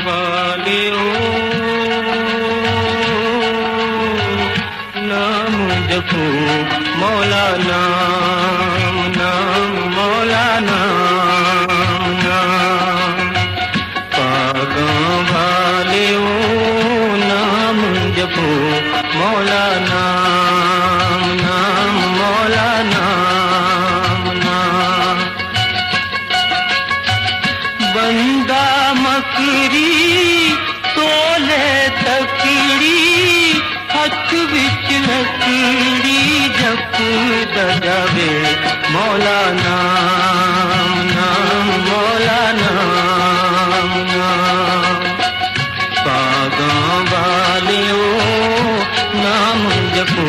वालियो नाम जपो मौला नाम नाम मौला नाम नाम पागों वालियो नाम जपो मौला नाम नाम मौला नाम नाम बंदा मकरी तोले तकड़ी हथ विच लकड़ी जप दजावे मौला नाम नाम मौला नाम नाम पागों वालियो नाम जपो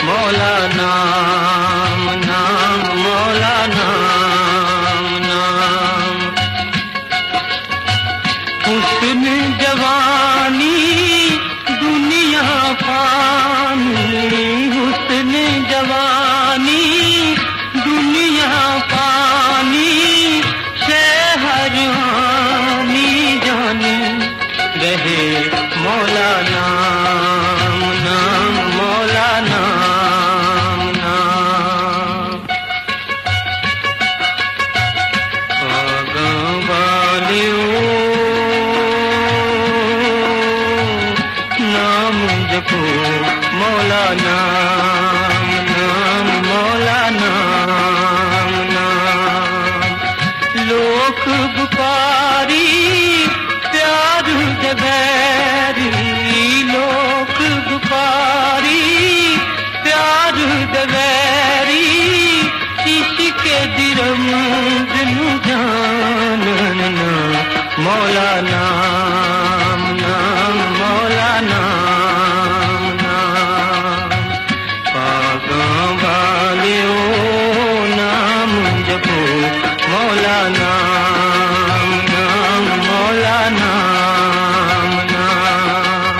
मौला नाम नाम मौला नाम नाम हुस्न जवानी दुनिया फानी हुस्न जवानी दुनिया फानी शहर हानी जानी रहे मौला नाम नाम मौला नाम नाम पागों वालियो नाम जपो मौला नाम नाम मौला नाम नाम लोक बुकारी प्यार दबैरी लोक बुकारी प्यार दबैरी इश्क दिरम दिनु जानना मौला नाम नाम मौला नाम नाम पागों वालियो नाम जपो मौला नाम नाम मौला नाम नाम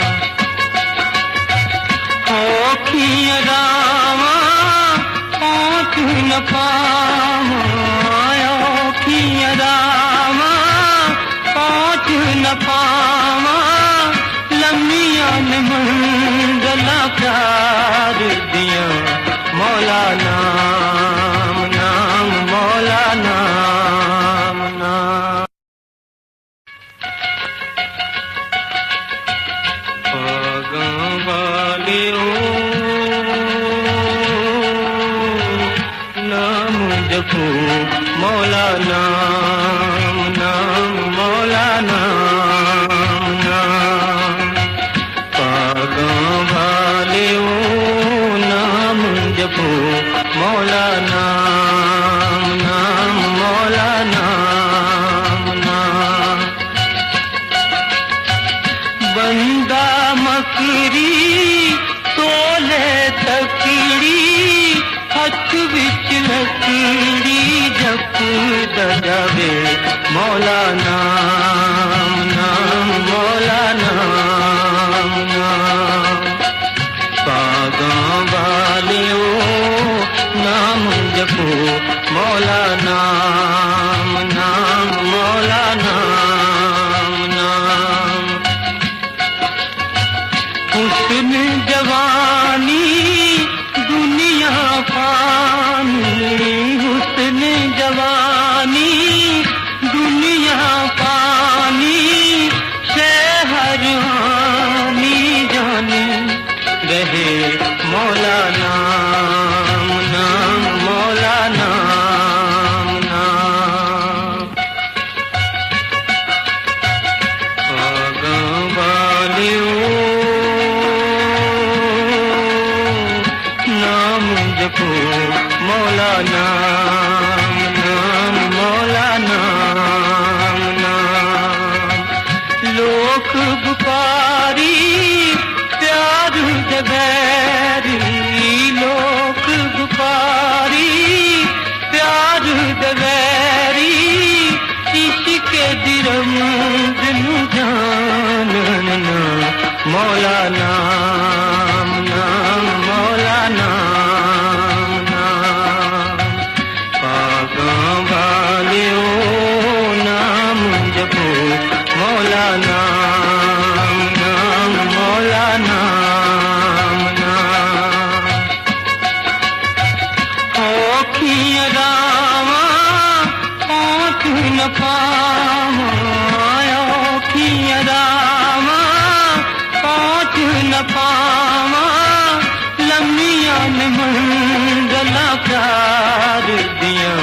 औखियां रावां पहुँच न पावां औखियां रावां पहुँच न पावां लम्मियां न मंज़िलां प्यार दियां मौला नाम नाम मौला नाम नाम पागों वालियो नाम जपो मौला नाम नाम मौला नाम नाम पागों वालियो नाम जपो मौला नाम नाम मौला नाम नाम बंदा मकरी तोले तकड़ी हथ विच लकड़ी जप दजावे मौला नाम नाम मौला नाम नाम पागों वालियो नाम जपो मौला नाम नाम मौला नाम नाम हुस्न जवानी दुनिया फानी हुस्न जवानी दुनिया फानी शहर हानी जानी रहे मौला नाम नाम मौला नाम नाम न पावां औखियां रावां पहुंच न पावां लम्हियां ने मंज़िलां प्यार दियां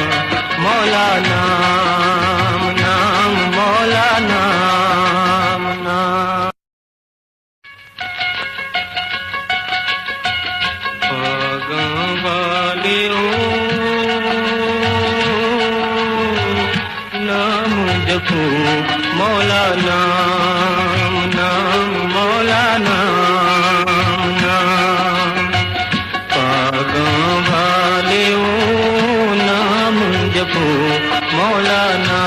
मौला नाम नाम मौला नाम नाम। पागां वाले ओ नाम जपो मौला नाम नाम मौला नाम नाम। पागां वाले ओ नाम जपो मौला नाम।